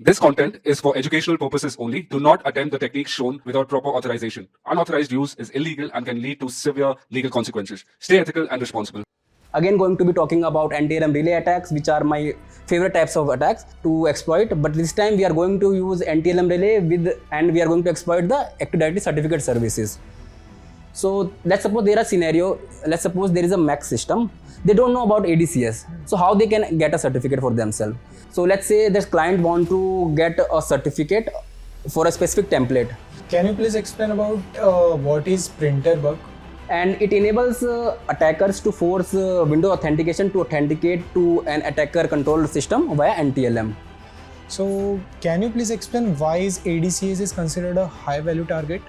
This content is for educational purposes only. Do not attempt the techniques shown without proper authorization. Unauthorized use is illegal and can lead to severe legal consequences. Stay ethical and responsible. Again, going to be talking about NTLM relay attacks, which are my favorite types of attacks to exploit. But this time we are going to use NTLM relay and we are going to exploit the Active Directory certificate services. So let's suppose there is a scenario. Let's suppose there is a Mac system. They don't know about ADCS. So how they can get a certificate for themselves? So let's say this client want to get a certificate for a specific template. Can you please explain about what is printer bug? And it enables attackers to force Windows authentication to authenticate to an attacker controlled system via NTLM. So can you please explain why is ADCS is considered a high value target?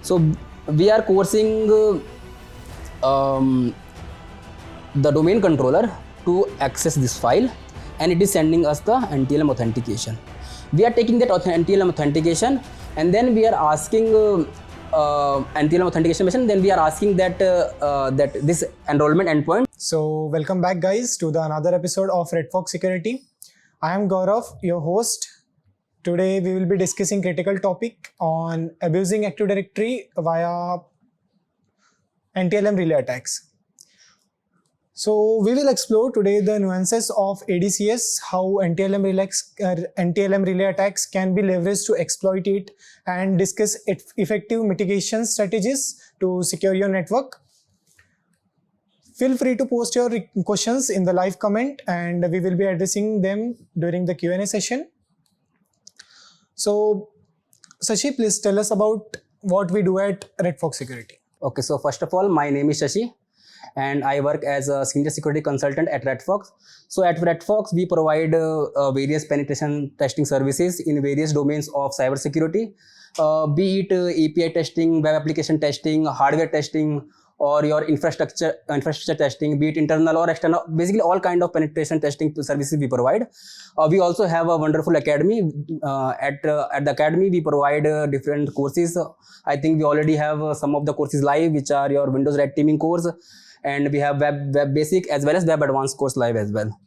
So we are coursing the domain controller to access this file, and it is sending us the NTLM authentication. We are taking that NTLM authentication and then we are asking NTLM authentication mission, then we are asking that this enrollment endpoint. So welcome back guys to the another episode of Redfox Security. I am Gaurav, your host. Today we will be discussing critical topic on abusing Active Directory via NTLM relay attacks. So we will explore today the nuances of ADCS, how NTLM relay attacks can be leveraged to exploit it, and discuss effective mitigation strategies to secure your network. Feel free to post your questions in the live comment and we will be addressing them during the Q&A session. So Shashi, please tell us about what we do at Redfox Security. Okay, so first of all, my name is Shashi and I work as a senior security consultant at Redfox. So at Redfox, we provide various penetration testing services in various domains of cybersecurity, be it API testing, web application testing, hardware testing, or your infrastructure testing, be it internal or external, basically all kind of penetration testing services we provide. We also have a wonderful academy. At the academy, we provide different courses. I think we already have some of the courses live, which are your Windows Red Teaming course, and we have web basic as well as web advanced course live as well.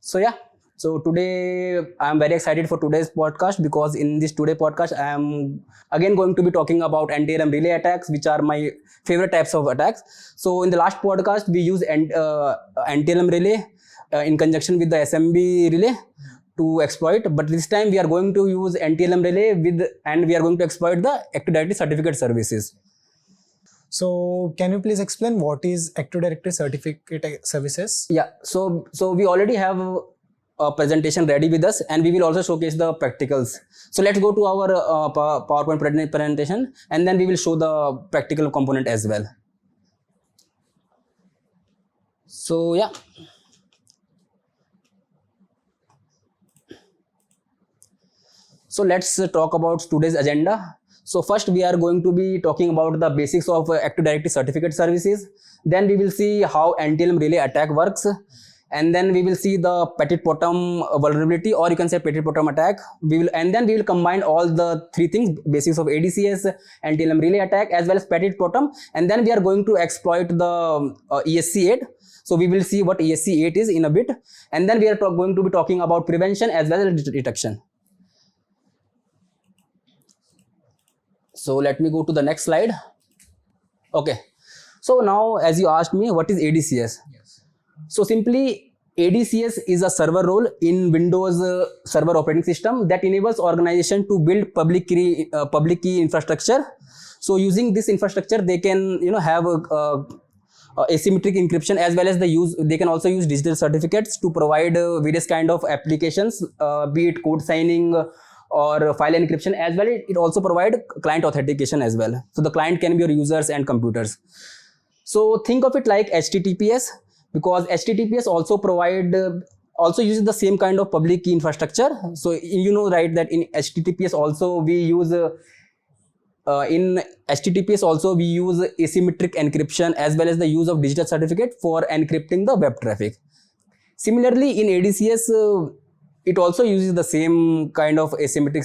So yeah, so today I am very excited for today's podcast, because in this today podcast I am again going to be talking about NTLM relay attacks, which are my favorite types of attacks. So in the last podcast we used NTLM relay in conjunction with the SMB relay to exploit, but this time we are going to use NTLM relay and we are going to exploit the Active Directory certificate services. So can you please explain what is Active Directory certificate services? Yeah, so we already have a presentation ready with us, and we will also showcase the practicals. So let's go to our PowerPoint presentation, and then we will show the practical component as well. So yeah. So let's talk about today's agenda. So first we are going to be talking about the basics of Active Directory certificate services. Then we will see how NTLM relay attack works. And then we will see the PetitPotam vulnerability, or you can say PetitPotam attack. And then we will combine all the three things: basics of ADCS, NTLM relay attack, as well as PetitPotam. And then we are going to exploit the ESC8. So we will see what ESC8 is in a bit. And then we are going to be talking about prevention as well as detection. So let me go to the next slide. Okay. So now, as you asked me, what is ADCS? Yes. So simply, ADCS is a server role in Windows server operating system that enables organization to build public key infrastructure. So using this infrastructure, they can have asymmetric encryption, as well as they can also use digital certificates to provide various kind of applications, be it code signing or file encryption, as well. It also provides client authentication as well. So the client can be your users and computers. So think of it like HTTPS, because HTTPS also uses the same kind of public key infrastructure. So right, that in HTTPS also we use asymmetric encryption, as well as the use of digital certificate for encrypting the web traffic. Similarly, in ADCS, it also uses the same kind of asymmetric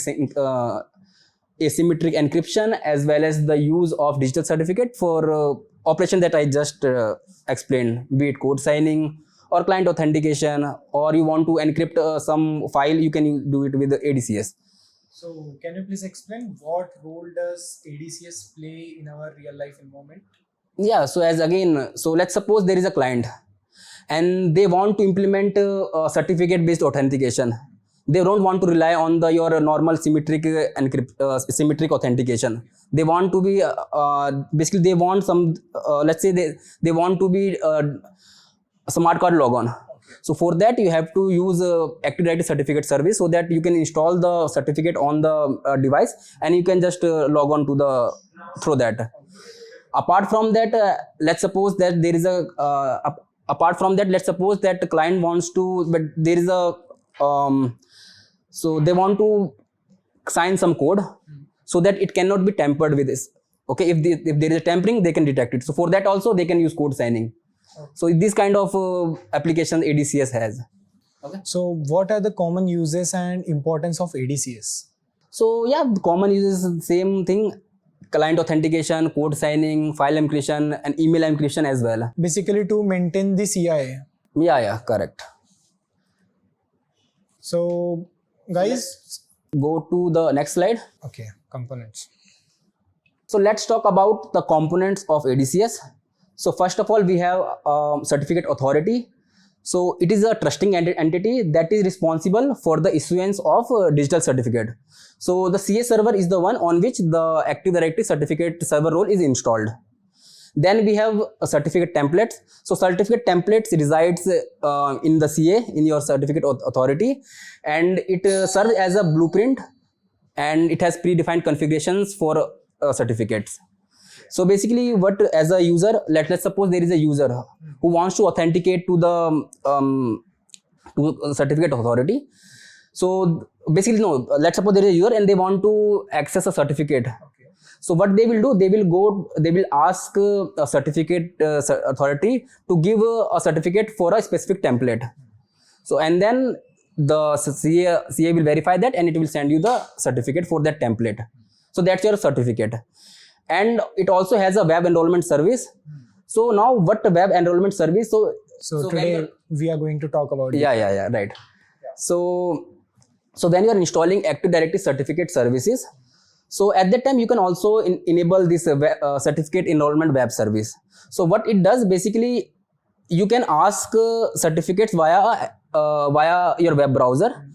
encryption, as well as the use of digital certificate for operation that I just explained, be it code signing or client authentication, or you want to encrypt some file, you can do it with the ADCS. So can you please explain what role does ADCS play in our real life environment? Yeah, so let's suppose there is a client and they want to implement certificate based authentication. They don't want to rely on your normal symmetric symmetric authentication. They want to be basically they want some let's say they want to be smart card logon. So for that you have to use Active Directory certificate service, so that you can install the certificate on the device and you can just log on to the through that. Apart from that, let's suppose that there is apart from that, let's suppose that the client wants to, but there is a so they want to sign some code so that it cannot be tampered with this. Okay, if there is a tampering, they can detect it. So for that also they can use code signing. So this kind of application ADCS has. Okay. So what are the common uses and importance of ADCS? So yeah, the common uses is the same thing: client authentication, code signing, file encryption, and email encryption as well. Basically to maintain the CIA. Yeah, correct. So guys, Go to the next slide. okay, components. So let's talk about the components of ADCS. So first of all, we have certificate authority. So it is a trusting entity that is responsible for the issuance of digital certificate. So the CA server is the one on which the Active Directory certificate server role is installed. Then we have a certificate templates. So certificate templates resides in the CA, in your certificate authority, and it serves as a blueprint, and it has predefined configurations for certificates. So basically, what as a user, let's suppose there is a user who wants to authenticate to the certificate authority. So basically, no, let's suppose there is a user and they want to access a certificate. So what they will do, they will ask a certificate authority to give a certificate for a specific template. So and then the CA will verify that and it will send you the certificate for that template. So that's your certificate. And it also has a web enrollment service. So now what the web enrollment service? So today we are going to talk about it. Yeah, right. So when you are installing Active Directory certificate services, so at that time you can also enable this certificate enrollment web service. So what it does, basically you can ask certificates via your web browser,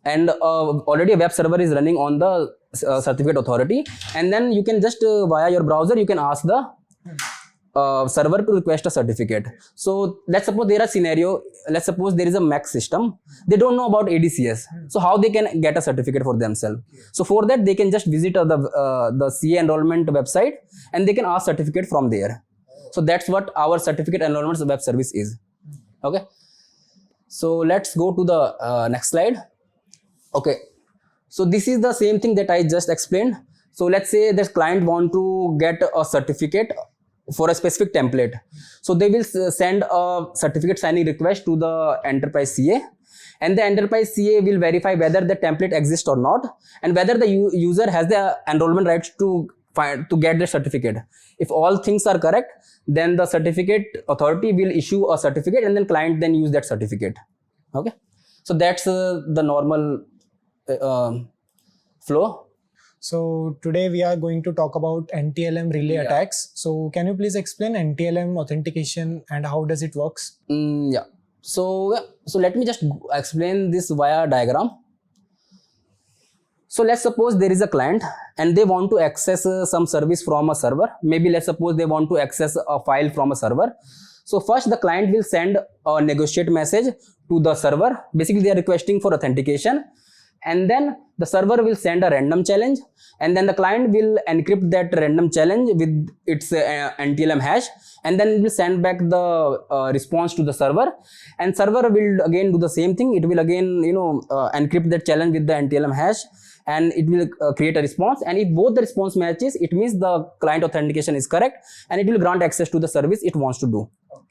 and already a web server is running on the certificate authority, and then you can just via your browser you can ask the server to request a certificate. So let's suppose there is a scenario, let's suppose there is a Mac system, they don't know about ADCS, so how they can get a certificate for themselves? So for that they can just visit the CA enrollment website and they can ask certificate from there. So that's what our certificate enrollment web service is. Okay, so let's go to the next slide. Okay, so this is the same thing that I just explained. So let's say this client want to get a certificate for a specific template. So they will send a certificate signing request to the enterprise CA, and the enterprise CA will verify whether the template exists or not, and whether the user has the enrollment rights to get the certificate. If all things are correct, then the certificate authority will issue a certificate, and then client then use that certificate. Okay, so that's the normal flow. So today we are going to talk about NTLM relay attacks. So can you please explain NTLM authentication and how does it works? Yeah. So let me just explain this via diagram. So let's suppose there is a client and they want to access some service from a server. Maybe let's suppose they want to access a file from a server. So first the client will send a negotiate message to the server. Basically they are requesting for authentication, and then the server will send a random challenge, and then the client will encrypt that random challenge with its NTLM hash, and then it will send back the response to the server, and server will again do the same thing. It will again encrypt that challenge with the NTLM hash, and it will create a response, and if both the response matches, it means the client authentication is correct, and it will grant access to the service it wants to do.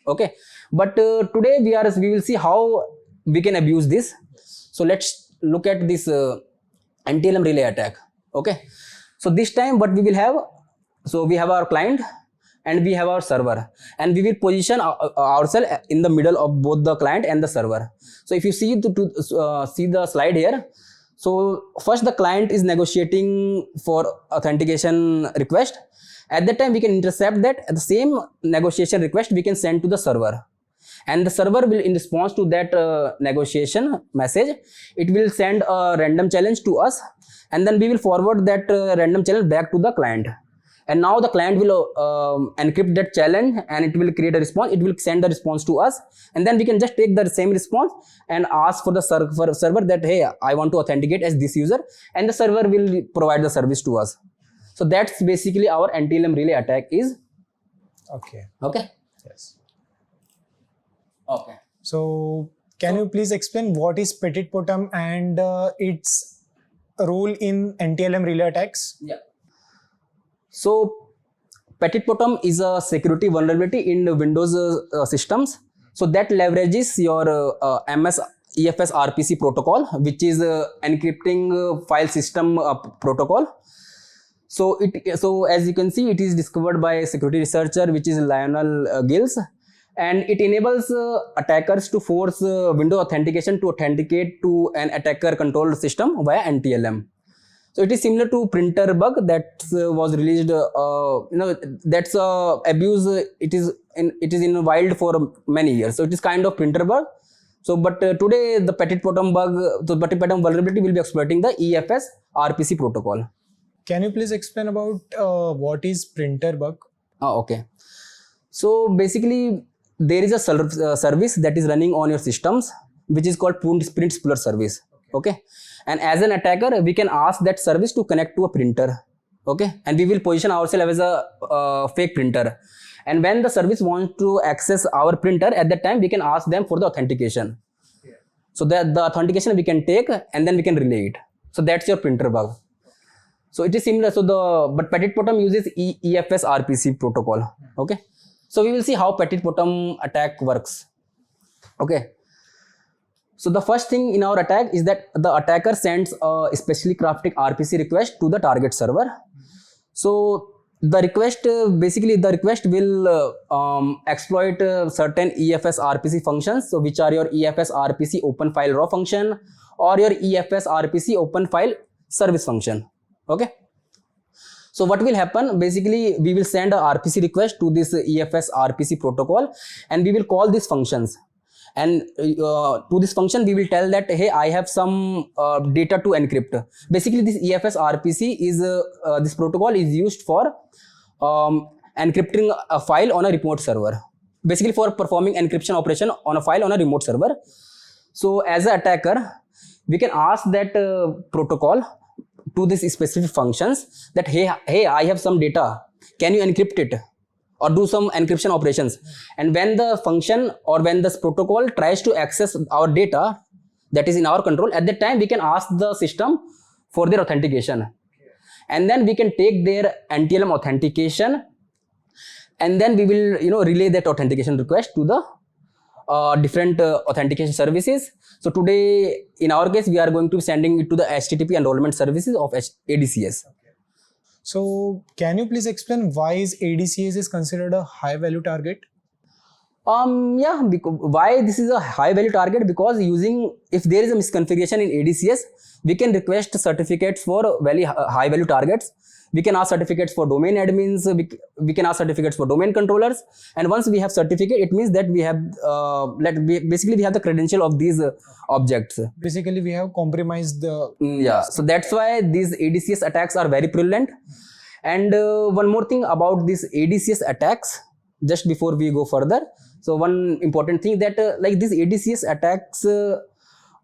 Okay, but today we will see how we can abuse this. So let's look at this NTLM relay attack. Okay, so this time what we will have, so we have our client and we have our server, and we will position ourselves in the middle of both the client and the server. So if you see see the slide here, so first the client is negotiating for authentication request. At that time we can intercept that. At the same negotiation request we can send to the server, and the server will, in response to that negotiation message, it will send a random challenge to us, and then we will forward that random challenge back to the client. And now the client will encrypt that challenge, and it will create a response. It will send the response to us, and then we can just take the same response and ask for the server that, hey, I want to authenticate as this user, and the server will provide the service to us. So that's basically our NTLM relay attack is. Okay. Okay. Yes. Okay. So can you please explain what is PetitPotam and its role in NTLM relay attacks? Yeah. So PetitPotam is a security vulnerability in the Windows systems. So that leverages your MS EFS RPC protocol, which is encrypting file system protocol. So as you can see, it is discovered by a security researcher, which is Lionel Gills, and it enables attackers to force Windows authentication to authenticate to an attacker controlled system via NTLM. So it is similar to printer bug that was released. That's abuse. It is in wild for many years. So it is kind of printer bug. So but today the PetitPotam bug, the PetitPotam vulnerability will be exploiting the EFS RPC protocol. Can you please explain about what is printer bug? Okay. So basically there is a service that is running on your systems, which is called print spooler service. Okay. And as an attacker, we can ask that service to connect to a printer. Okay. And we will position ourselves as a fake printer. And when the service wants to access our printer, at that time we can ask them for the authentication. Yeah. So that the authentication we can take, and then we can relay it. So that's your printer bug. So it is similar. So but PetitPotam uses EFS RPC protocol. Okay. So we will see how PetitPotam attack works. Okay. So the first thing in our attack is that the attacker sends a specially crafted RPC request to the target server. So the request will exploit certain EFS RPC functions, so which are your EFS RPC open file raw function or your EFS RPC open file service function. Okay. So what will happen? Basically, we will send a RPC request to this EFS RPC protocol, and we will call these functions. And to this function, we will tell that, hey, I have some data to encrypt. Basically, this EFS RPC is this protocol is used for encrypting a file on a remote server. Basically, for performing encryption operation on a file on a remote server. So, as an attacker, we can ask that protocol to these specific functions that, hey, I have some data. Can you encrypt it? Or do some encryption operations. And when the function or when this protocol tries to access our data that is in our control, at that time we can ask the system for their authentication. And then we can take their NTLM authentication, and then we will relay that authentication request to the different authentication services. So today in our case we are going to be sending it to the HTTP enrollment services of ADCS. So can you please explain why ADCS is considered a high value target? Why this is a high value target? Because if there is a misconfiguration in ADCS, we can request certificates for very high value targets. We can ask certificates for domain admins. We can ask certificates for domain controllers. And once we have certificate, it means that we have basically we have the credential of these objects. Basically, we have compromised the. So that's why these ADCS attacks are very prevalent. And one more thing about these ADCS attacks, just before we go further. So one important thing that these ADCS attacks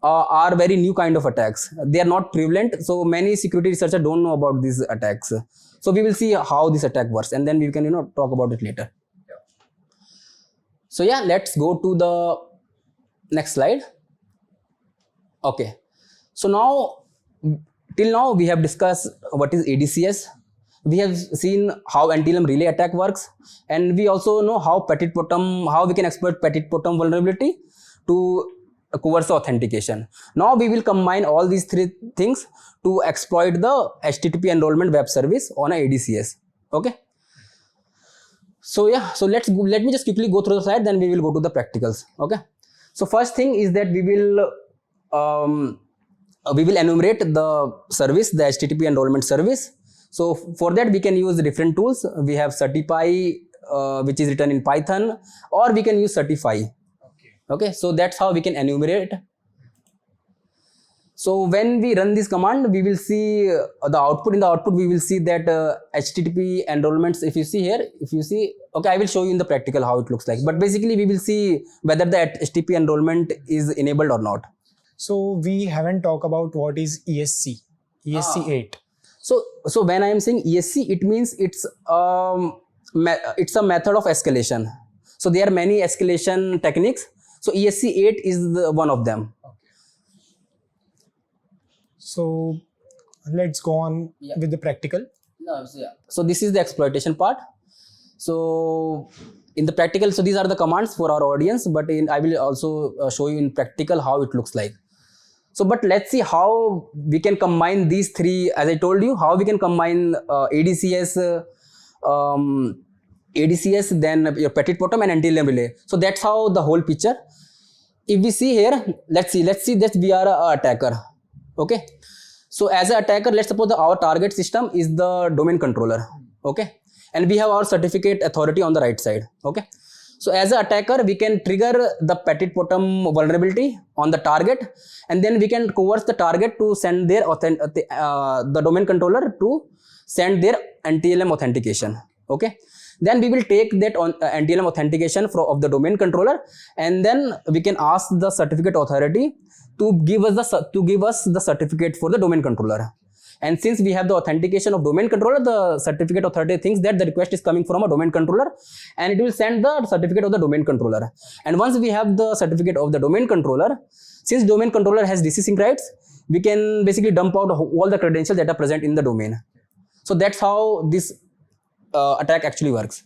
are very new kind of attacks. They are not prevalent. So many security researchers don't know about these attacks. So we will see how this attack works, and then we can talk about it later. Yeah. So yeah, let's go to the next slide. Okay. So now, till now we have discussed what is ADCS. We have seen how NTLM relay attack works, and we also know how we can exploit PetitPotam vulnerability to coerce authentication. Now we will combine all these three things to exploit the HTTP enrollment web service on a ADCS. Okay. So yeah, so let me just quickly go through the slide, then we will go to the practicals. Okay. So first thing is that we will enumerate the service, the HTTP enrollment service. So for that we can use different tools. We have Certify, which is written in Python, or we can use Certify. Okay, so that's how we can enumerate. So when we run this command, we will see the output. In the output, we will see that HTTP enrollments. If you see here, okay, I will show you in the practical how it looks like. But basically, we will see whether the HTTP enrollment is enabled or not. So we haven't talked about what is ESC8. So when I am saying ESC, it means it's a method of escalation. So there are many escalation techniques. So ESC8 is one of them. So let's go on with the practical. So this is the exploitation part. So in the practical, so these are the commands for our audience, but I will also show you in practical how it looks like. So but let's see how we can combine these three. As I told you, how we can combine ADCS, then your PetitPotam and NTLM Relay. So that's how the whole picture. If we see here, let's see that we are an attacker. Okay, so as an attacker, let's suppose our target system is the domain controller. Okay, and we have our certificate authority on the right side. Okay, so as an attacker, we can trigger the PetitPotam vulnerability on the target, and then we can coerce the target to send their the domain controller to send their NTLM authentication. Okay, then we will take that on NTLM authentication of the domain controller, and then we can ask the certificate authority to give us the certificate for the domain controller. And since we have the authentication of domain controller, the certificate authority thinks that the request is coming from a domain controller, and it will send the certificate of the domain controller. And once we have the certificate of the domain controller, since domain controller has DC sync rights, we can basically dump out all the credentials that are present in the domain. So that's how this attack actually works.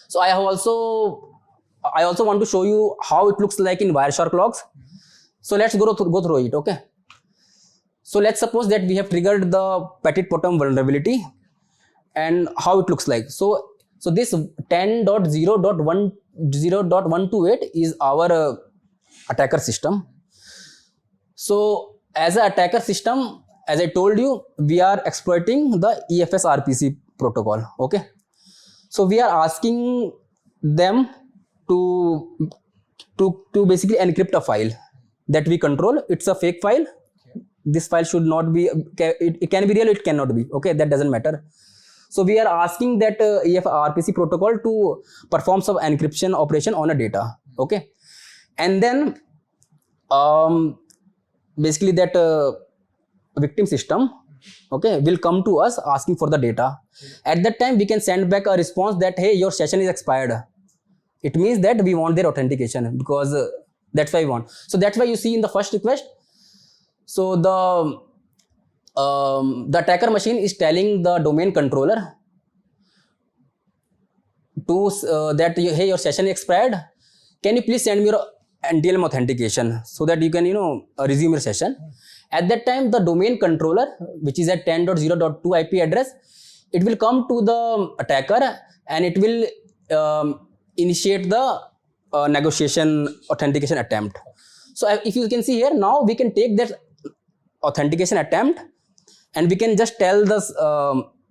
So I also want to show you how it looks like in Wireshark logs. So let's go through it. Okay. So let's suppose that we have triggered the PetitPotam vulnerability, and how it looks like. So this 10.0.1.0.128 is our attacker system. So as an attacker system, as I told you, we are exploiting the EFS RPC protocol. Okay. So we are asking them to basically encrypt a file that we control. It's a fake file. This file should not be, it can be real, it cannot be. Okay, that doesn't matter. So we are asking that EFS RPC protocol to perform some encryption operation on a data. Okay, and then basically that victim system, okay, will come to us asking for the data. At that time, we can send back a response that, hey, your session is expired. It means that we want their authentication, because that's why we want. So that's why you see in the first request, so the attacker machine is telling the domain controller to that hey, your session is expired. Can you please send me your NTLM authentication so that you can resume your session. At that time, the domain controller, which is at 10.0.2 IP address, it will come to the attacker and it will initiate the negotiation authentication attempt. So if you can see here, now we can take that authentication attempt and we can just tell the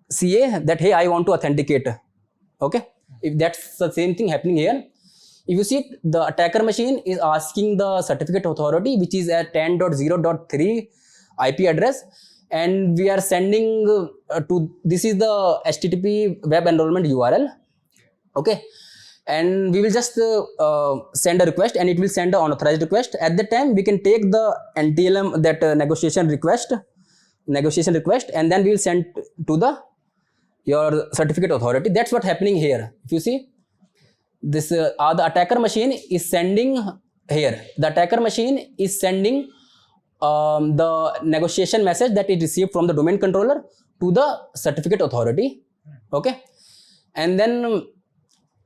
CA that, hey, I want to authenticate. Okay, if that's the same thing happening here. If you see, the attacker machine is asking the certificate authority, which is at 10.0.3 IP address, and we are sending to, this is the HTTP web enrollment URL. Okay, and we will just send a request and it will send an unauthorized request. At that time, we can take the NTLM, that negotiation request, and then we will send to the your certificate authority. That's what happening here. If you see, this the attacker machine is sending here. The attacker machine is sending the negotiation message that it received from the domain controller to the certificate authority. Okay, and then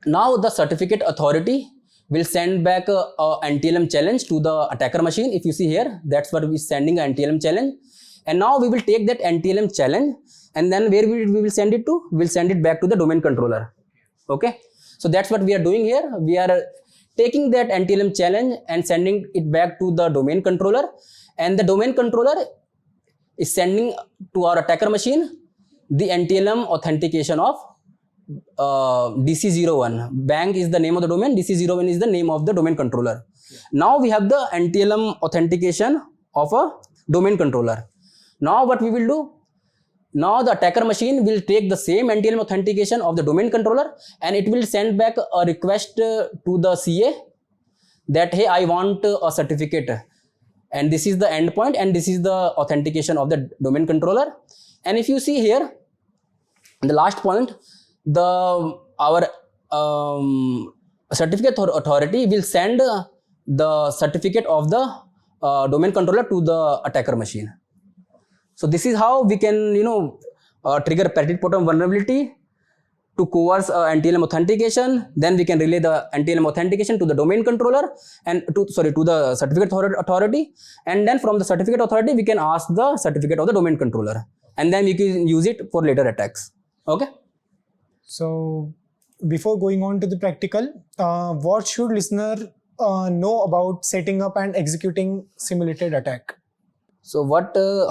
now the certificate authority will send back a NTLM challenge to the attacker machine. If you see here, that's what we're sending an NTLM challenge. And now we will take that NTLM challenge and then where we will send it to? We'll send it back to the domain controller. Okay, so that's what we are doing here. We are taking that NTLM challenge and sending it back to the domain controller, and the domain controller is sending to our attacker machine the NTLM authentication of DC01. Bank is the name of the domain, DC01 is the name of the domain controller. Now we have the NTLM authentication of a domain controller. Now what we will do? Now the attacker machine will take the same NTLM authentication of the domain controller, and it will send back a request to the CA that, hey, I want a certificate, and this is the endpoint and this is the authentication of the domain controller. And if you see here, in the last point, our certificate authority will send the certificate of the domain controller to the attacker machine. So this is how we can, trigger PetitPotam vulnerability to coerce NTLM authentication. Then we can relay the NTLM authentication to the domain controller and to the certificate authority. And then from the certificate authority, we can ask the certificate of the domain controller, and then we can use it for later attacks. Okay. So before going on to the practical, what should listener know about setting up and executing simulated attack? So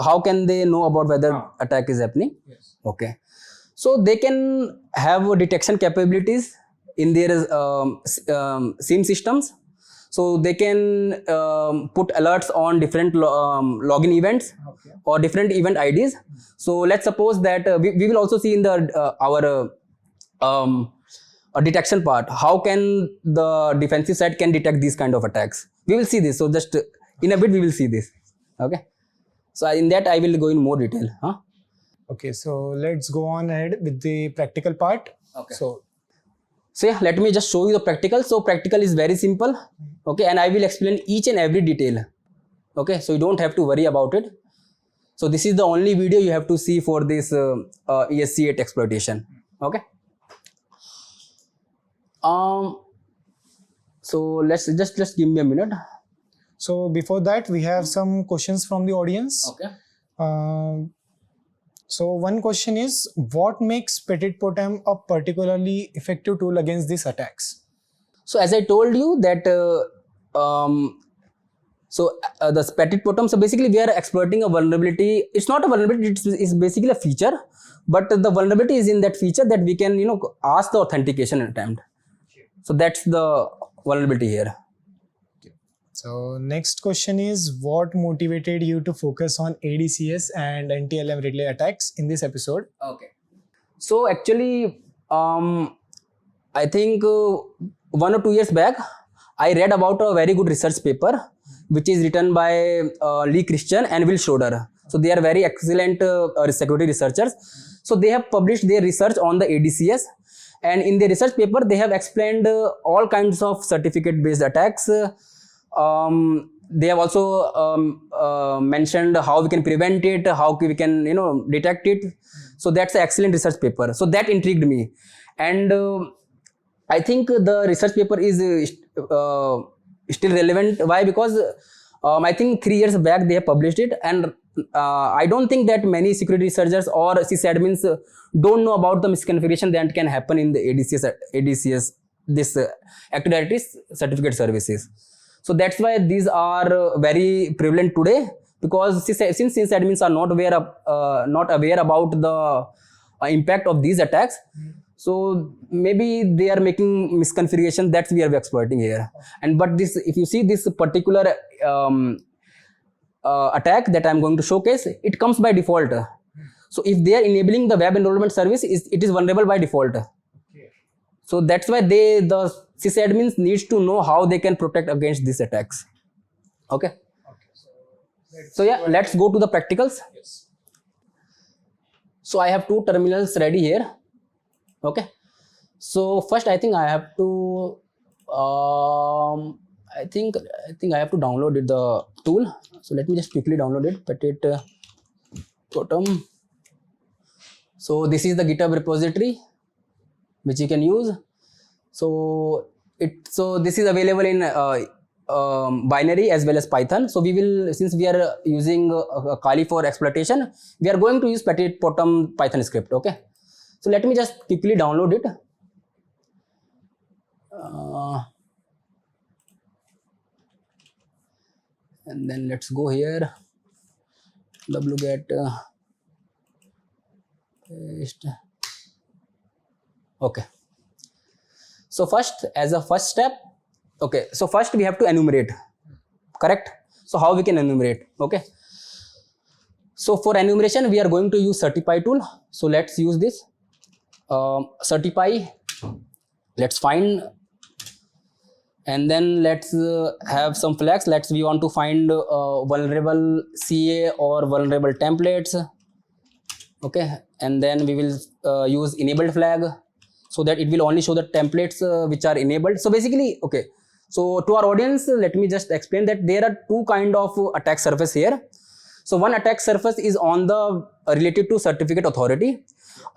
how can they know about whether attack is happening? Yes. Okay. So they can have detection capabilities in their SIM systems. So they can put alerts on different login events or different event IDs. So let's suppose that we will also see in the our detection part, how can the defensive side can detect these kind of attacks. We will see this. So just in a bit we will see this. Okay. So in that I will go in more detail. Okay, so let's go on ahead with the practical part. Okay. So yeah, let me just show you the practical. So practical is very simple. Okay, and I will explain each and every detail. Okay, so you don't have to worry about it. So this is the only video you have to see for this ESC8 exploitation. Okay. So let's just give me a minute. So before that, we have some questions from the audience. Okay. So one question is, what makes PetitPotam a particularly effective tool against these attacks? So as I told you that the PetitPotam, so basically we are exploiting a vulnerability. It's not a vulnerability, it's basically a feature, but the vulnerability is in that feature that we can ask the authentication attempt. So that's the vulnerability here. So next question is, what motivated you to focus on ADCS and NTLM Relay Attacks in this episode? Okay. So actually, I think 1 or 2 years back, I read about a very good research paper, which is written by Lee Christian and Will Schroeder. So they are very excellent security researchers. So they have published their research on the ADCS, and in the research paper, they have explained all kinds of certificate-based attacks. They have also mentioned how we can prevent it, how we can detect it. So that's an excellent research paper. So that intrigued me, and I think the research paper is still relevant. Why? Because I think 3 years back they have published it, and I don't think that many security researchers or sysadmins don't know about the misconfiguration that can happen in the ADCS this Active Directory certificate services. So that's why these are very prevalent today, because since sysadmins are not aware about the impact of these attacks, so maybe they are making misconfiguration that we are exploiting here. And but this, if you see this particular attack that I'm going to showcase, it comes by default. So if they are enabling the web enrollment service, it is vulnerable by default. So that's why the sysadmins needs to know how they can protect against these attacks. Okay. So yeah, let's go to the practicals. Yes. So I have 2 terminals ready here. Okay. So first, I think I have to. I think I have to download the tool. So let me just quickly download it. PetitPotam. So this is the GitHub repository which you can use. So this is available in binary as well as Python. So we will, since we are using Kali for exploitation, we are going to use PetitPotam Python script. Okay. So let me just quickly download it. And then let's go here, wget paste. Okay, so first, as a first step, okay, so first we have to enumerate, correct? So how we can enumerate? Okay, so for enumeration we are going to use certify tool. So let's use this certify. Let's find, and then let's have some flags. We want to find vulnerable CA or vulnerable templates. Okay, and then we will use enabled flag, so that it will only show the templates which are enabled. So basically, okay, so to our audience, let me just explain that there are two kind of attack surface here. So one attack surface is on the related to certificate authority,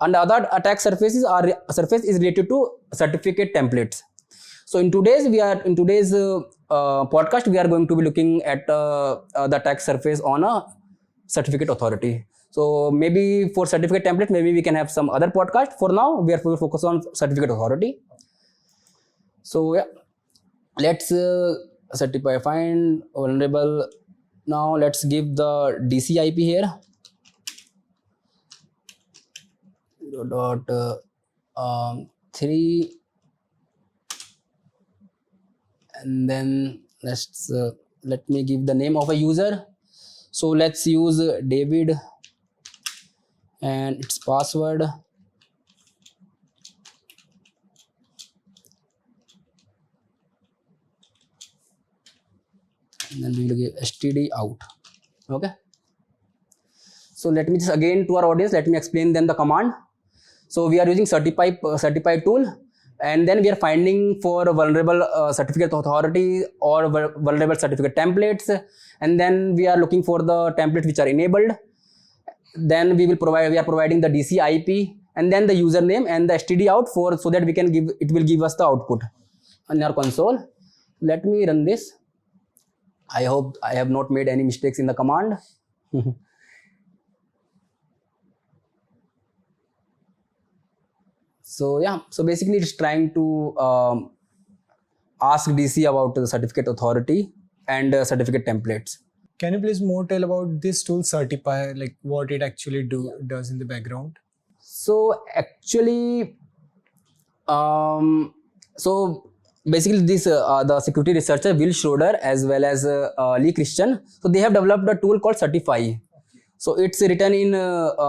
and the other attack surfaces are related to certificate templates. So in today's podcast, we are going to be looking at the attack surface on a certificate authority. So maybe for certificate template, maybe we can have some other podcast. For now, we are focused on certificate authority. So yeah, let's certify find vulnerable. Now let's give the DC IP here. 0.3, and then let me give the name of a user. So let's use David and its password. And then we will give std out. Okay, so let me just again, to our audience, let me explain them the command. So we are using certify tool, and then we are finding for vulnerable certificate authority or vulnerable certificate templates, and then we are looking for the templates which are enabled. Then we are providing the DC IP, and then the username and the std out for, so that it will give us the output on our console. Let me run this. I hope I have not made any mistakes in the command. So yeah, so basically it's trying to ask DC about the certificate authority and certificate templates. Can you please more tell about this tool certify, like what it actually does in the background? So actually, so basically this the security researcher Will Schroeder as well as Lee Christian, so they have developed a tool called certify. So it's written in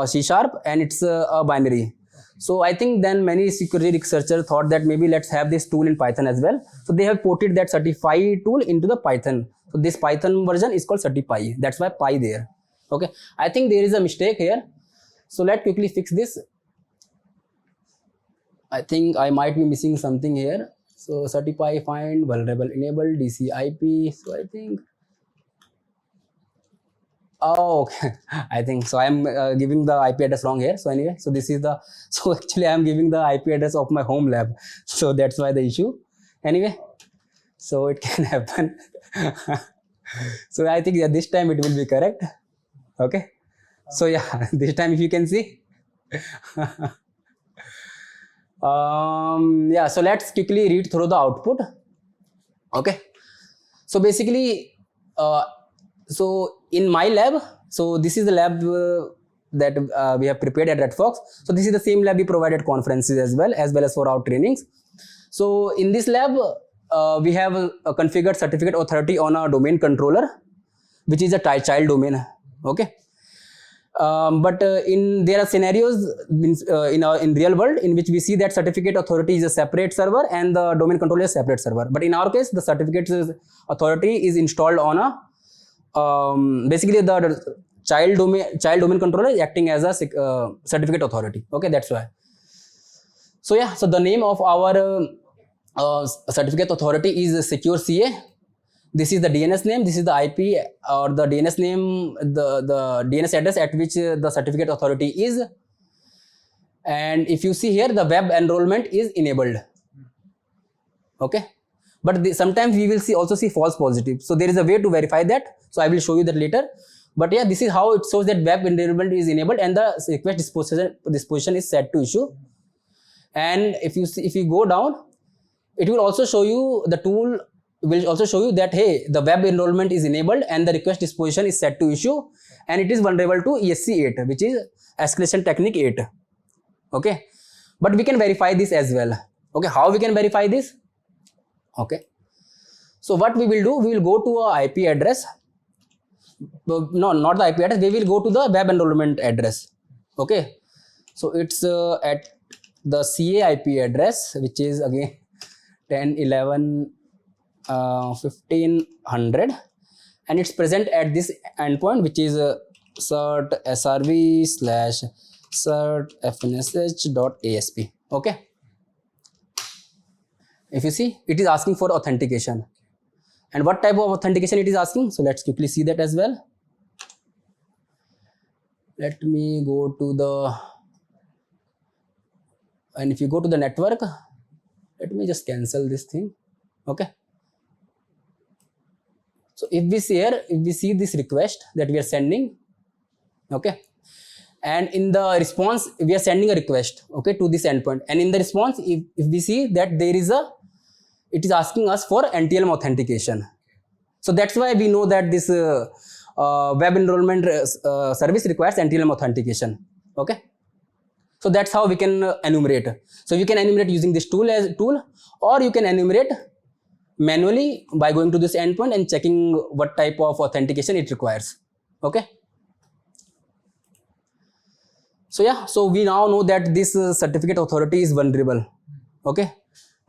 C# and it's a binary. So I think then many security researchers thought that maybe let's have this tool in Python as well. So they have ported that certify tool into the Python. So this Python version is called certify. That's why Py there. Okay, I think there is a mistake here. So let's quickly fix this. I think I might be missing something here. So certify find vulnerable enable DC IP. So I think, oh, okay. I think so. I am giving the IP address wrong here. So anyway, so this is the, so actually I am giving the IP address of my home lab. So that's why the issue. Anyway, so it can happen. So I think this time it will be correct. Okay. So yeah, this time if you can see. Yeah, so let's quickly read through the output. Okay. So basically, so in my lab, so this is the lab that we have prepared at Redfox. So this is the same lab we provide at conferences as well as for our trainings. So in this lab, we have a configured certificate authority on a domain controller, which is a child domain. Okay. But there are scenarios in real world in which we see that certificate authority is a separate server and the domain controller is a separate server. But in our case, the certificate authority is installed on a basically the child domain controller is acting as a certificate authority. Okay, that's why. So yeah, so the name of our certificate authority is secure CA. This is the DNS name, this is the IP or the DNS name, the DNS address at which the certificate authority is. And if you see here, the web enrollment is enabled. Okay. But sometimes we will also see false positive. So there is a way to verify that. So I will show you that later. But yeah, this is how it shows that web enrollment is enabled and the request disposition is set to issue. And if you go down, it will also show you, the tool will also show you that, hey, the web enrollment is enabled and the request disposition is set to issue, and it is vulnerable to ESC8, which is escalation technique 8. Okay, but we can verify this as well. Okay, how we can verify this? Okay, so what we will do, we will go to a IP address. No, not the IP address, we will go to the web enrollment address. Okay, so it's at the CA IP address, which is again 10.11.1500, and it's present at this endpoint, which is cert srv / cert fnsh.asp. Okay, if you see, it is asking for authentication. And what type of authentication it is asking? So let's quickly see that as well. Let me go to the, and if you go to the network, let me just cancel this thing. Okay, so if we see here, if we see this request that we are sending, okay, and in the response we are sending a request, okay, to this endpoint, and in the response, if we see that there is a, it is asking us for NTLM authentication. So that's why we know that this web enrollment service requires NTLM authentication. Okay, so that's how we can enumerate. So you can enumerate using this tool as tool, or you can enumerate manually by going to this endpoint and checking what type of authentication it requires. Okay, so yeah, so we now know that this certificate authority is vulnerable, okay,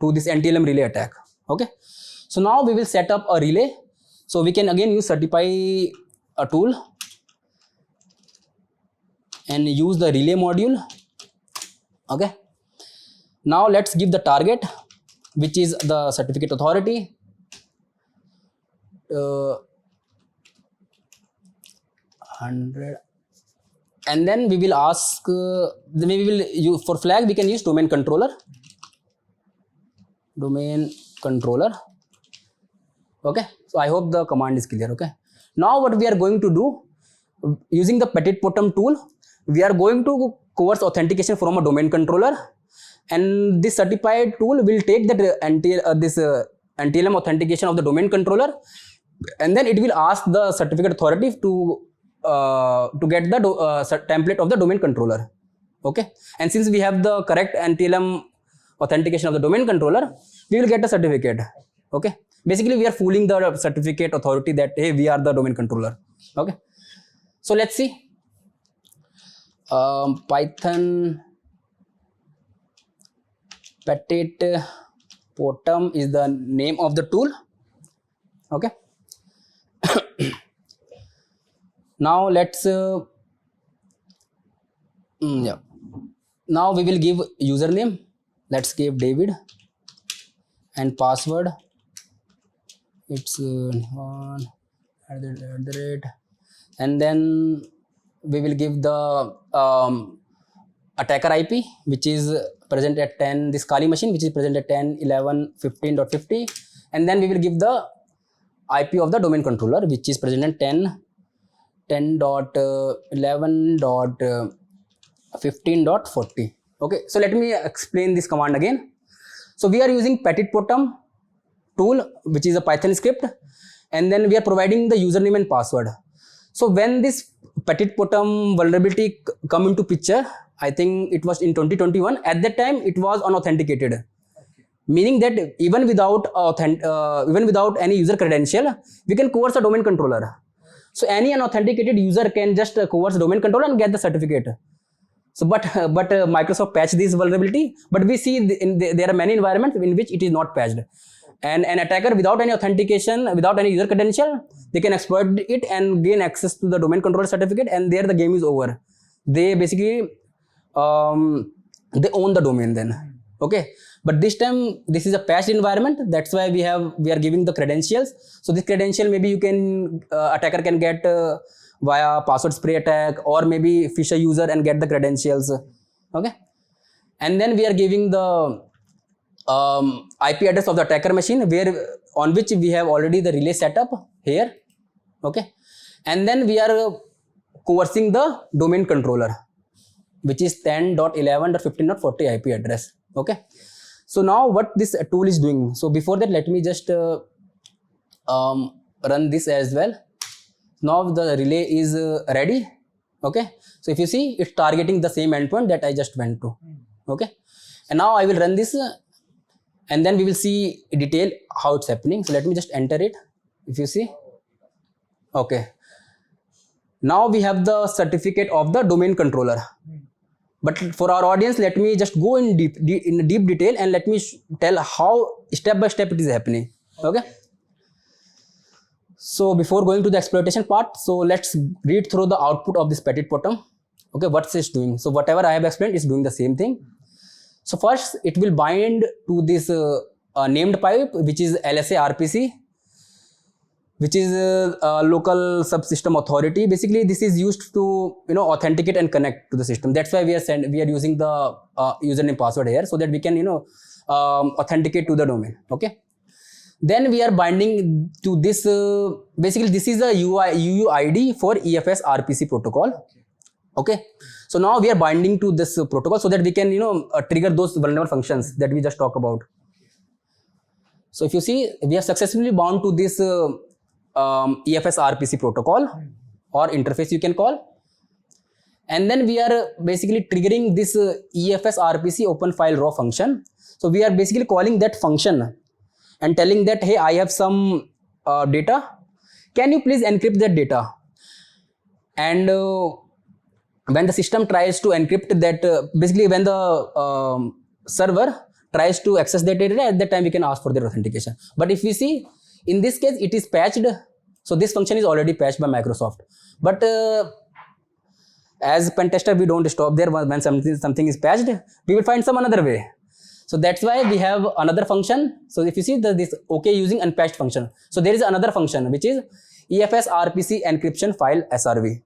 to this NTLM relay attack. Okay, so now we will set up a relay. So we can again use certify a tool and use the relay module. Okay, now let's give the target, which is the certificate authority. 100, and then we will ask, we will use for flag, we can use domain controller. Okay, so I hope the command is clear. Okay, now what we are going to do, using the PetitPotam tool, we are going to coerce authentication from a domain controller, and this certified tool will take that NTLM authentication of the domain controller, and then it will ask the certificate authority to get the template of the domain controller. Okay, and since we have the correct NTLM authentication of the domain controller, we will get a certificate. Okay, basically we are fooling the certificate authority that, hey, we are the domain controller. Okay, so let's see. Python PetitPotam is the name of the tool. Okay, now let's yeah, now we will give username. Let's give David, and password, it's one @ and then we will give the attacker IP, which is present at 10, this Kali machine, which is present at 10.11.15.50, and then we will give the IP of the domain controller, which is present at 10.11.15.40. Okay, so let me explain this command again. So we are using PetitPotam tool, which is a Python script, and then we are providing the username and password. So when this PetitPotam vulnerability come into picture, I think it was in 2021. At that time, it was unauthenticated, meaning that even without any user credential, we can coerce a domain controller. So any unauthenticated user can just coerce domain controller and get the certificate. So but Microsoft patched this vulnerability, but we see there are many environments in which it is not patched, and an attacker without any authentication, without any user credential, they can exploit it and gain access to the domain controller certificate, and there the game is over. They basically they own the domain then. Okay, but this time this is a patched environment, that's why we are giving the credentials. So this credential maybe you can attacker can get via password spray attack, or maybe phish a user and get the credentials. Okay, and then we are giving the IP address of the attacker machine, on which we have already the relay setup here. Okay, and then we are coercing the domain controller, which is 10.11.15.40 IP address. Okay, So now what this tool is doing. So before that, let me just run this as well. Now the relay is ready. Okay. So if you see, it's targeting the same endpoint that I just went to. Okay. And now I will run this and then we will see in detail how it's happening. So let me just enter it. If you see. Okay. Now we have the certificate of the domain controller. But for our audience, let me just go in deep detail and let me tell how step by step it is happening. Okay. So before going to the exploitation part, so let's read through the output of this PetitPotam. Okay, what's it doing? So whatever I have explained is doing the same thing. So first, it will bind to this named pipe, which is LSA RPC, which is a local subsystem authority. Basically, this is used to authenticate and connect to the system. That's why we are using the username password here, so that we can authenticate to the domain. Okay. Then we are binding to this. Basically, this is a UUID for EFS RPC protocol. Okay. So now we are binding to this protocol so that we can trigger those vulnerable functions that we just talked about. So if you see, we have successfully bound to this EFS RPC protocol or interface you can call. And then we are basically triggering this EFS RPC open file raw function. So we are basically calling that function and telling that, hey, I have some data. Can you please encrypt that data? And when the system tries to encrypt that, basically when the server tries to access that data, at that time we can ask for their authentication. But if we see, in this case, it is patched. So this function is already patched by Microsoft. But as pen tester, we don't stop there. When something is patched, we will find some another way. So that's why we have another function. So if you see this OK using unpatched function. So there is another function which is EFS RPC encryption file SRV.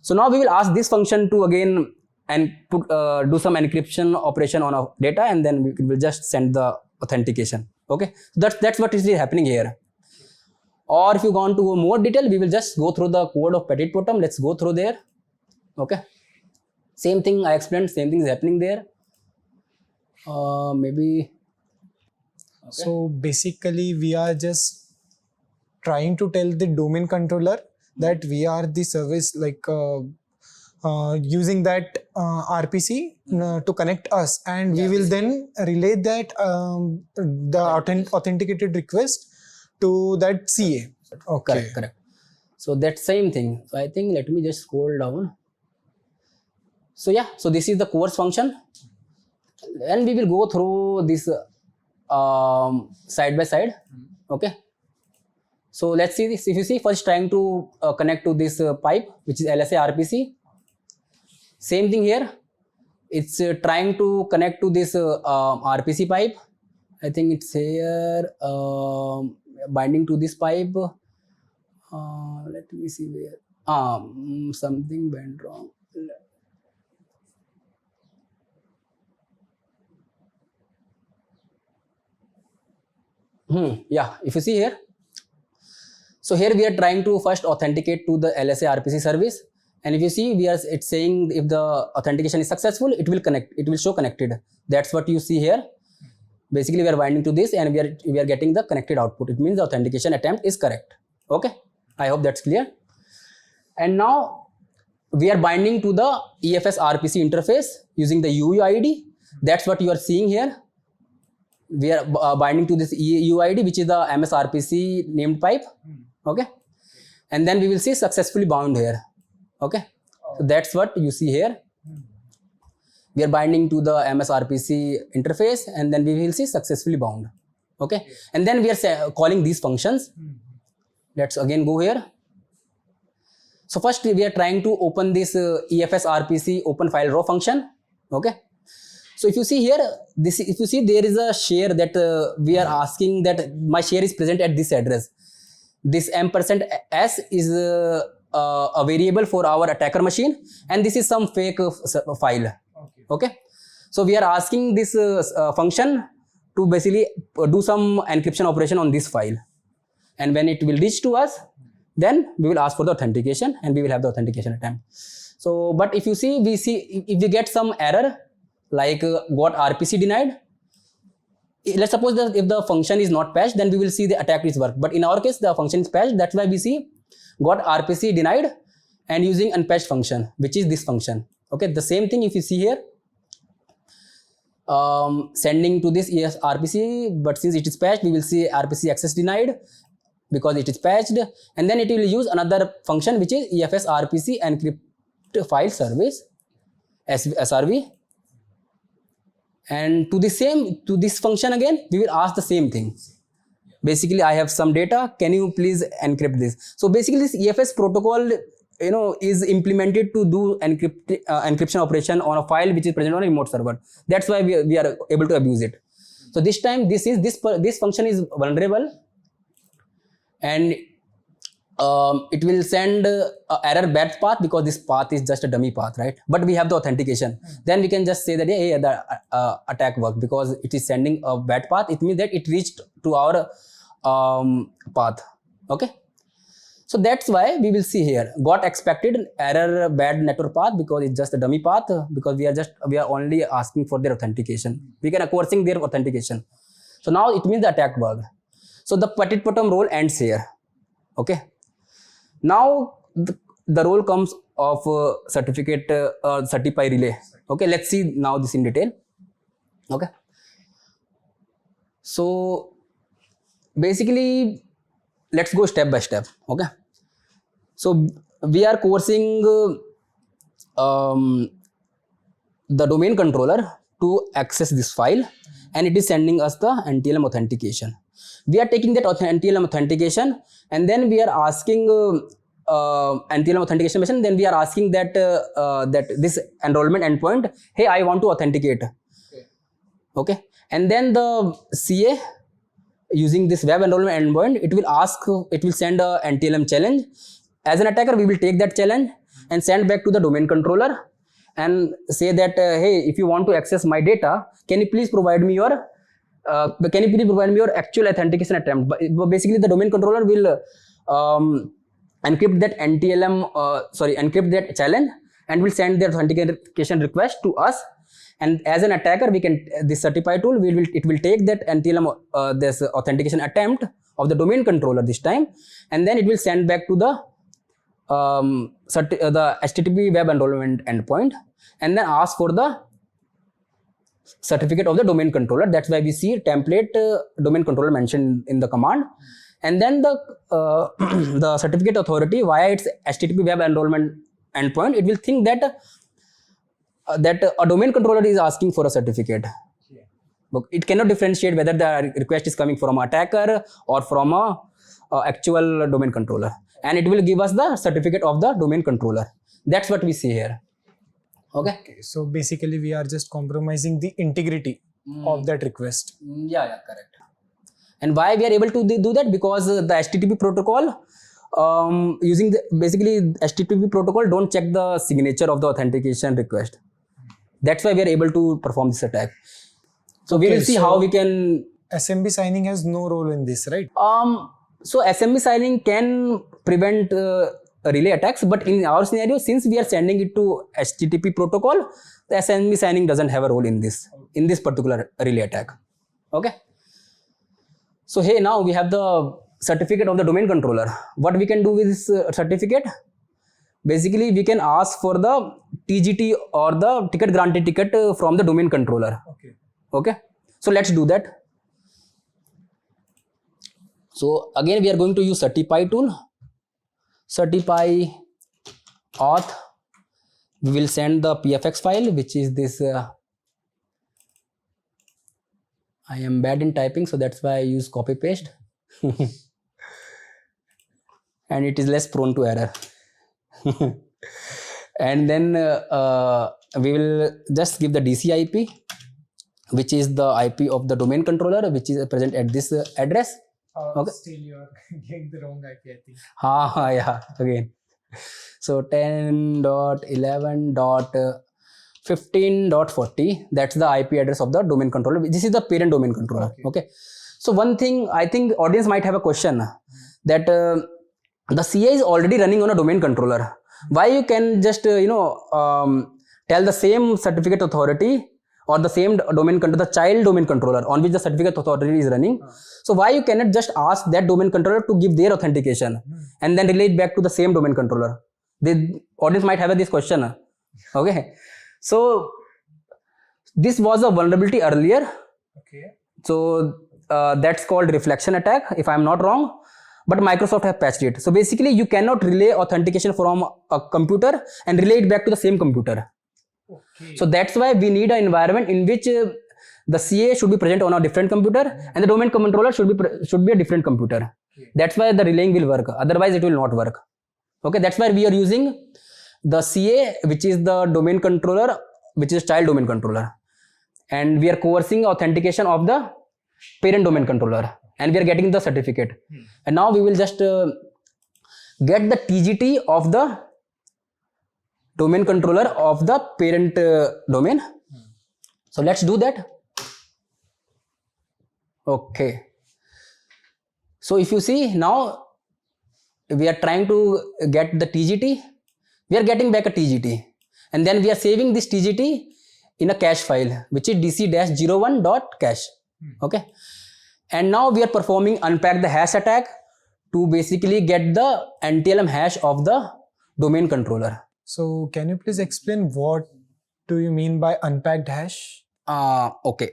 So now we will ask this function to again and do some encryption operation on our data, and then we will just send the authentication. Okay, that's what is happening here. Or if you go on to more detail, we will just go through the code of PetitPotam. Let's go through there. Okay, same thing I explained, same thing is happening there. Maybe. Okay. So basically, we are just trying to tell the domain controller that we are the service, like using that RPC to connect us, and we will then relay that the authenticated request to that CA. Okay. Correct. So that same thing. So I think let me just scroll down. So yeah, so this is the course function. And we will go through this side by side. Okay. So let's see this. If you see, first trying to connect to this pipe, which is LSA RPC. Same thing here. It's trying to connect to this RPC pipe. I think it's here, binding to this pipe. Let me see where. Something went wrong. Yeah, if you see here. So here we are trying to first authenticate to the LSA RPC service. And if you see, it's saying if the authentication is successful, it will connect. It will show connected. That's what you see here. Basically, we are binding to this and we are getting the connected output. It means the authentication attempt is correct. Okay. I hope that's clear. And now we are binding to the EFS RPC interface using the UUID. That's what you are seeing here. We are binding to this UUID, which is the MSRPC named pipe. Okay. And then we will see successfully bound here. Okay. So that's what you see here. We are binding to the MSRPC interface and then we will see successfully bound. Okay. And then we are calling these functions. Let's again go here. So first we are trying to open this EFS RPC open file raw function. Okay. So if you see here, if you see there is a share that we are asking that my share is present at this address. This %s is a variable for our attacker machine, and this is some fake file. Okay. So we are asking this function to basically do some encryption operation on this file, and when it will reach to us, then we will ask for the authentication and we will have the authentication attempt. So, but if you see, if we get some error like got RPC denied, let's suppose that if the function is not patched, then we will see the attack is work. But in our case, the function is patched. That's why we see got RPC denied and using unpatched function, which is this function. Okay, the same thing if you see here, sending to this RPC, but since it is patched, we will see RPC access denied because it is patched, and then it will use another function which is EFS RPC encrypt file service SRV, and to this function again we will ask the same thing. Basically, I have some data, can you please encrypt this? So basically this EFS protocol is implemented to do encryption operation on a file which is present on a remote server. That's why we are able to abuse it. So this time this function is vulnerable, and it will send error bad path because this path is just a dummy path, right? But we have the authentication. Then we can just say that hey, the attack worked because it is sending a bad path. It means that it reached to our path. Okay. So that's why we will see here got expected error bad network path because it's just a dummy path, because we are only asking for their authentication. We can coercing their authentication. So now it means the attack worked. So the PetitPotam role ends here. Okay. Now the role comes of certificate certify relay. Okay. Let's see now this in detail. Okay. So basically, let's go step by step. Okay. So we are coercing the domain controller to access this file, and it is sending us the NTLM authentication. We are taking that NTLM authentication, and then we are asking NTLM authentication mission. Then we are asking that this enrollment endpoint, hey, I want to authenticate. Okay. And then the CA, using this web enrollment endpoint, it will send a NTLM challenge. As an attacker, we will take that challenge and send back to the domain controller and say that hey, if you want to access my data, can you please provide me your actual authentication attempt? But basically, the domain controller will encrypt that encrypt that challenge and will send the authentication request to us. And as an attacker, we can this certify tool it will take that NTLM this authentication attempt of the domain controller this time, and then it will send back to the HTTP web enrollment endpoint, and then ask for the certificate of the domain controller. That's why we see template domain controller mentioned in the command, and then the the certificate authority via its HTTP web enrollment endpoint, it will think that a domain controller is asking for a certificate. It cannot differentiate whether the request is coming from an attacker or from a actual domain controller, and it will give us the certificate of the domain controller. That's what we see here. Okay. So basically, we are just compromising the integrity of that request. Yeah, correct. And why we are able to do that? Because the HTTP protocol, using basically HTTP protocol don't check the signature of the authentication request. That's why we are able to perform this attack. So we will see how we can. SMB signing has no role in this, right? So SMB signing can prevent relay attacks, but in our scenario, since we are sending it to HTTP protocol, the SMB signing doesn't have a role in this particular relay attack. Okay. So hey, now we have the certificate of the domain controller. What we can do with this certificate? Basically, we can ask for the TGT or the ticket granted ticket from the domain controller. Okay. So let's do that. So again, we are going to use certify tool. Certify auth. We will send the PFX file, which is this. I am bad in typing, so that's why I use copy paste. And it is less prone to error. And then we will just give the DC IP, which is the IP of the domain controller, which is present at this address. Okay. Still you are getting the wrong IP, I think. Yeah, again. So 10.11.15.40, that's the IP address of the domain controller. This is the parent domain controller. Okay. So one thing, I think audience might have a question that the CA is already running on a domain controller. Why you can just tell the same certificate authority or the same domain controller, the child domain controller on which the certificate authority is running. So why you cannot just ask that domain controller to give their authentication and then relay it back to the same domain controller? The audience might have this question. Okay, so this was a vulnerability earlier. Okay. So that's called reflection attack, if I'm not wrong. But Microsoft have patched it. So basically, you cannot relay authentication from a computer and relay it back to the same computer. Okay. So that's why we need an environment in which the CA should be present on a different computer and the domain controller should be a different computer. Okay. That's why the relaying will work. Otherwise, it will not work. Okay, that's why we are using the CA, which is the domain controller, which is child domain controller, and we are coercing authentication of the parent domain controller, and we are getting the certificate. And now we will just get the TGT of the domain controller of the parent domain. So let's do that. Okay. So if you see now, we are trying to get the TGT. We are getting back a TGT, and then we are saving this TGT in a cache file, which is dc-01.cache. Okay. And now we are performing unpack the hash attack to basically get the NTLM hash of the domain controller. So can you please explain what do you mean by unpacked hash? Okay.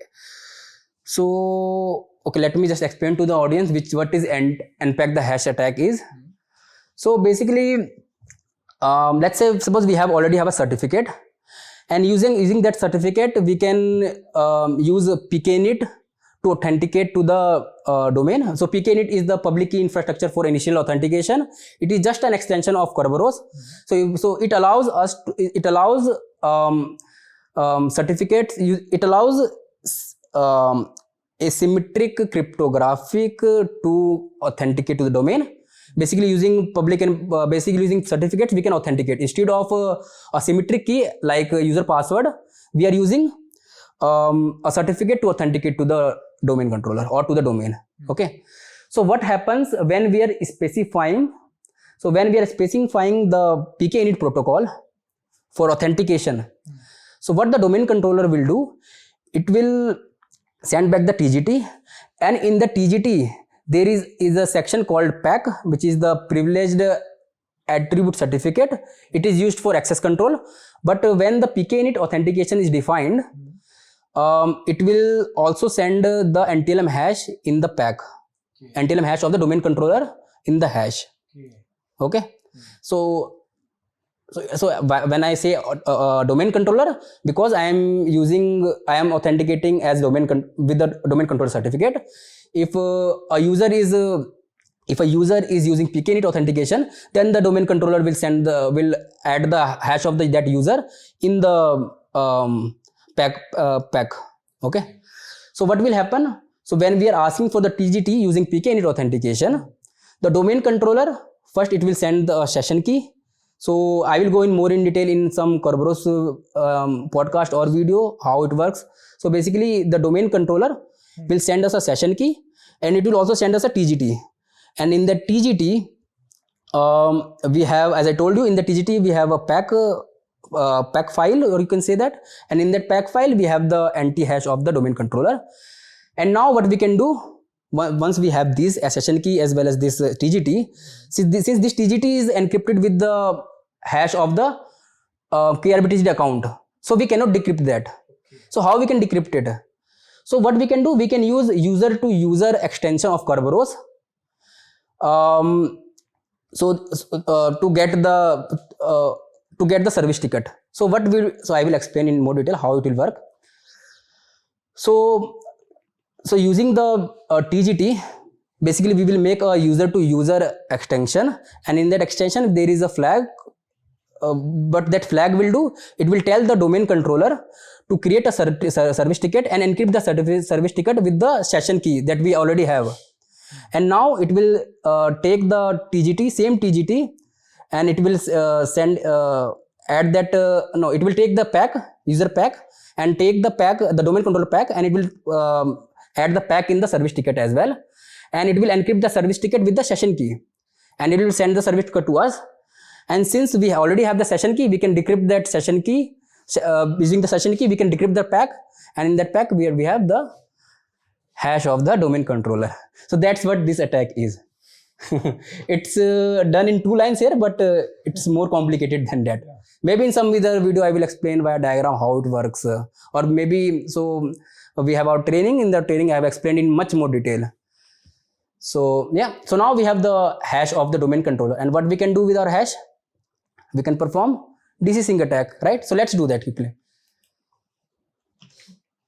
So, okay, let me just explain to the audience what is unpack the hash attack is. So basically, let's say suppose we already have a certificate, and using that certificate we can use PKInit to authenticate to the domain. So PKInit is the public key infrastructure for initial authentication. It is just an extension of Kerberos. So it allows us to, it allows certificates. It allows asymmetric cryptographic to authenticate to the domain. Basically using public and basically using certificates we can authenticate. Instead of a symmetric key like user password, we are using a certificate to authenticate to the domain controller or to the domain. Okay. So what happens when we are specifying? So when we are specifying the PKInit protocol for authentication, so what the domain controller will do, it will send back the TGT, and in the TGT there is a section called PAC, which is the privileged attribute certificate. It is used for access control, but when the PKInit authentication is defined, it will also send the NTLM hash in the PAC, NTLM hash of the domain controller in the hash. Okay. So when I say domain controller, because I am authenticating as with the domain controller certificate. If a user is using PKInit authentication, then the domain controller will add the hash of that user in the PAC. Okay. So what will happen? So when we are asking for the TGT using PKInit authentication, the domain controller first it will send the session key. So I will go in more in detail in some Kerberos podcast or video how it works. So basically the domain controller will send us a session key, and it will also send us a TGT. And in the TGT, we have, as I told you, in the TGT we have a PAC file, or you can say that. And in that PAC file we have the NT hash of the domain controller. And now what we can do, once we have this session key as well as this TGT, since this TGT is encrypted with the hash of the KRBTGD account, so we cannot decrypt that. So how we can decrypt it? So what we can do, we can use user to user extension of Kerberos. To get the service ticket. So I will explain in more detail how it will work. So using the TGT, basically we will make a user to user extension, and in that extension there is a flag. But that flag will do, it will tell the domain controller to create a service ticket and encrypt the service ticket with the session key that we already have. And now it will take the TGT, same TGT, and it will it will take the PAC, user PAC, and take the PAC, the domain controller PAC, and it will add the PAC in the service ticket as well. And it will encrypt the service ticket with the session key, and it will send the service ticket to us. And since we already have the session key, we can decrypt that session key using the session key, we can decrypt the pack, and in that pack we have the hash of the domain controller. So that's what this attack is. It's done in 2 lines here, but it's more complicated than that. Maybe in some other video I will explain via diagram how it works, or maybe so we have our training. In the training I have explained in much more detail. So yeah, so now we have the hash of the domain controller, and what we can do with our hash, we can perform DC sync attack, right? So let's do that quickly.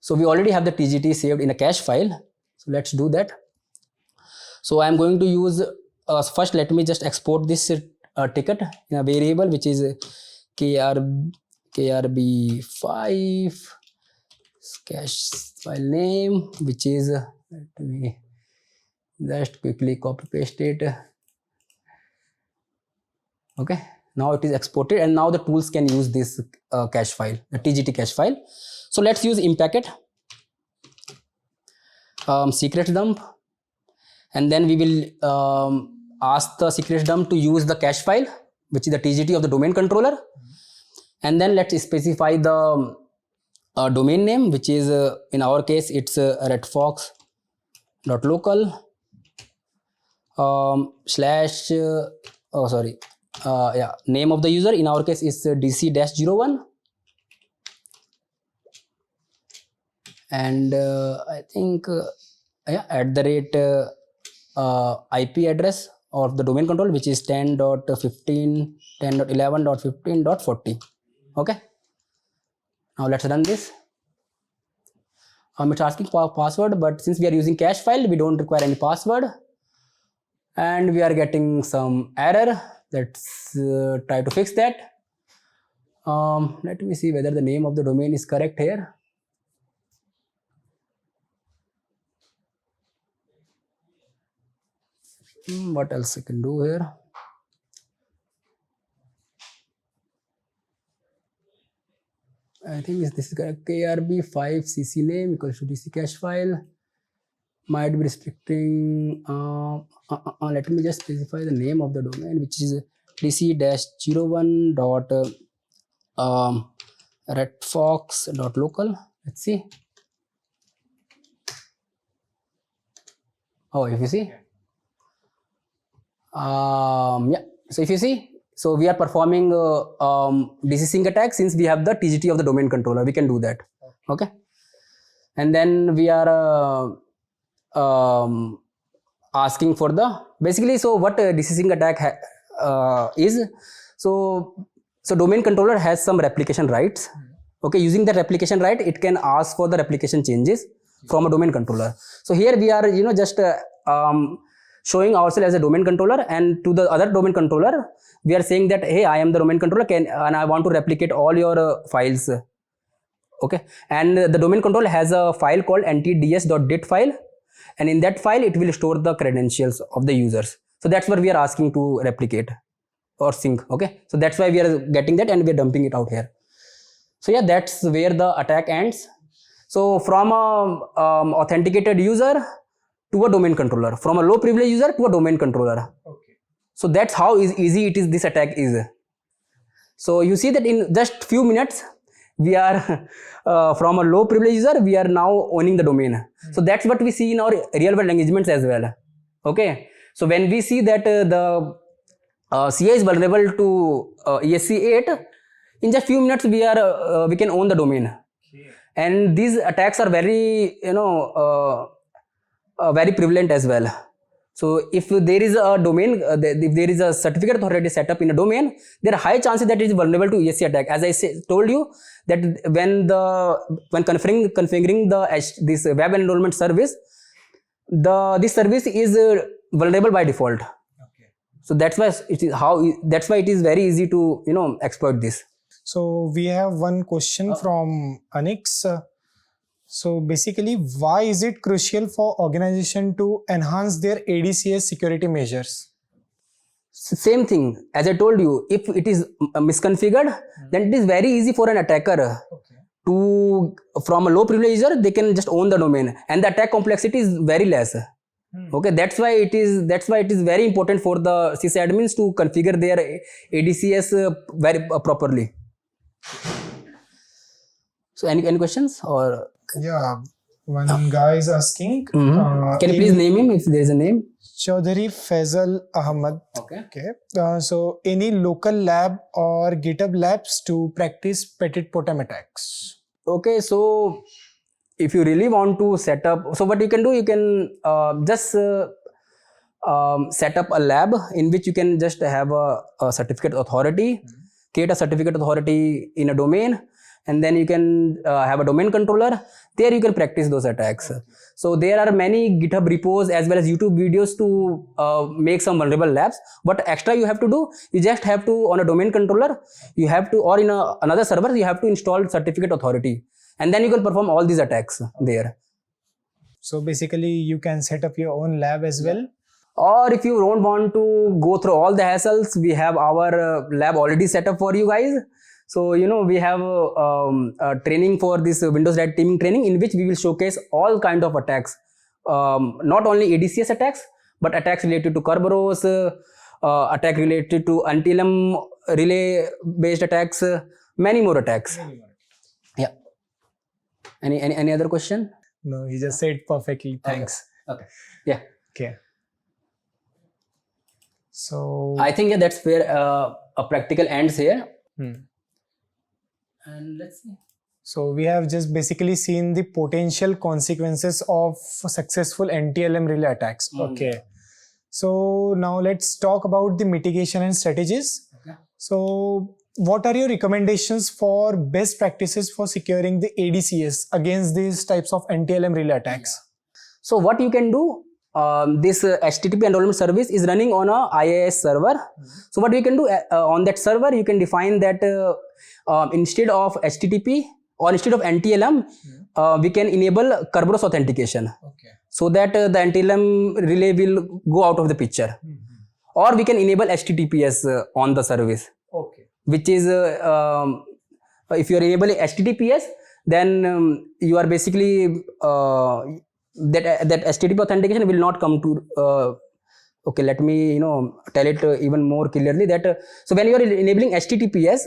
So we already have the TGT saved in a cache file, so let's do that. So I'm going to use first, let me just export this ticket in a variable which is krb5 cache file name, which is, let me just quickly copy paste it. Okay, now it is exported, and now the tools can use this cache file, the TGT cache file. So let's use impacket, secret dump, and then we will ask the secret dump to use the cache file, which is the TGT of the domain controller, and then let's specify the domain name, which is in our case it's redfox.local name of the user in our case is DC-01, and I think IP address of the domain control, which is 10.15 10.11.15.40. okay, now let's run this. It's asking for password, but since we are using cache file, we don't require any password, and we are getting some error. Let's try to fix that. Let me see whether the name of the domain is correct here. What else I can do here? I think this is correct. krb5cc name equals to DC cache file. Might be restricting. Let me just specify the name of the domain, which is dc-01.redfox.local. Let's see. Oh, if you see. Yeah, so if you see, so we are performing DC sync attack. Since we have the TGT of the domain controller, we can do that. Okay, and then we are asking for the basically, so what DC sync attack is, so domain controller has some replication rights. Okay, using that replication right, it can ask for the replication changes from a domain controller. So here we are just showing ourselves as a domain controller, and to the other domain controller we are saying that, hey, I am the domain controller, and I want to replicate all your files. Okay, and the domain controller has a file called ntds.dit file, and in that file it will store the credentials of the users. So that's what we are asking to replicate or sync. Okay, so that's why we are getting that, and we are dumping it out here. So yeah, that's where the attack ends. So from a authenticated user to a domain controller, from a low privilege user to a domain controller. Okay. So that's how easy it is. This attack is. So you see that in just few minutes we are from a low privilege user, we are now owning the domain. So that's what we see in our real world engagements as well. Okay, so when we see that the CA is vulnerable to ESC8, in just few minutes we can own the domain. Okay. And these attacks are very very prevalent as well. So if there is a domain, if there is a certificate authority set up in a domain, there are high chances that it is vulnerable to ESC attack. As I told you that when configuring this web enrollment service, this service is vulnerable by default. Okay. So that's why it is very easy to exploit this. So we have one question from Anix. So basically, why is it crucial for organization to enhance their ADCS security measures? Same thing as I told you. If it is misconfigured, then it is very easy for an attacker to, from a low privilege user, they can just own the domain, and the attack complexity is very less. Okay, that's why it is very important for the sysadmins to configure their ADCS very properly. So any questions or Yeah, one guy is asking. can you please name him if there is a name? Chaudhary Faisal Ahmad. Okay. Okay. So any local lab or GitHub labs to practice PetitPotam attacks? Okay, so if you really want to set up, so what you can do, you can just set up a lab in which you can just have a certificate authority, create a certificate authority in a domain, and then you can have a domain controller. There you can practice those attacks. So there are many GitHub repos as well as YouTube videos to make some vulnerable labs. What extra you have to do, you just have to, on a domain controller, you have to, or in another server, you have to install certificate authority. And then you can perform all these attacks there. So basically you can set up your own lab as well. Or if you don't want to go through all the hassles, we have our lab already set up for you guys. So, we have a training for this Windows Red Teaming training, in which we will showcase all kind of attacks. Not only ADCS attacks, but attacks related to Kerberos, attack related to NTLM Relay based attacks, many more attacks. Yeah. Any other question? No, he just said perfectly. Thanks. Okay. Yeah. Okay. So I think that's where a practical ends here. And let's see. So we have just basically seen the potential consequences of successful NTLM relay attacks. Okay. So now let's talk about the mitigation and strategies. Okay. So what are your recommendations for best practices for securing the ADCS against these types of NTLM relay attacks? So what you can do, this HTTP enrollment service is running on a IIS server. So what you can do on that server, you can define that instead of HTTP or instead of NTLM, we can enable Kerberos authentication. Okay. So that the NTLM relay will go out of the picture. Or we can enable HTTPS on the service. Okay. Which is, if you are enabling HTTPS, then you are basically, that HTTP authentication will not come to, okay, let me, tell it even more clearly that, so when you are enabling HTTPS,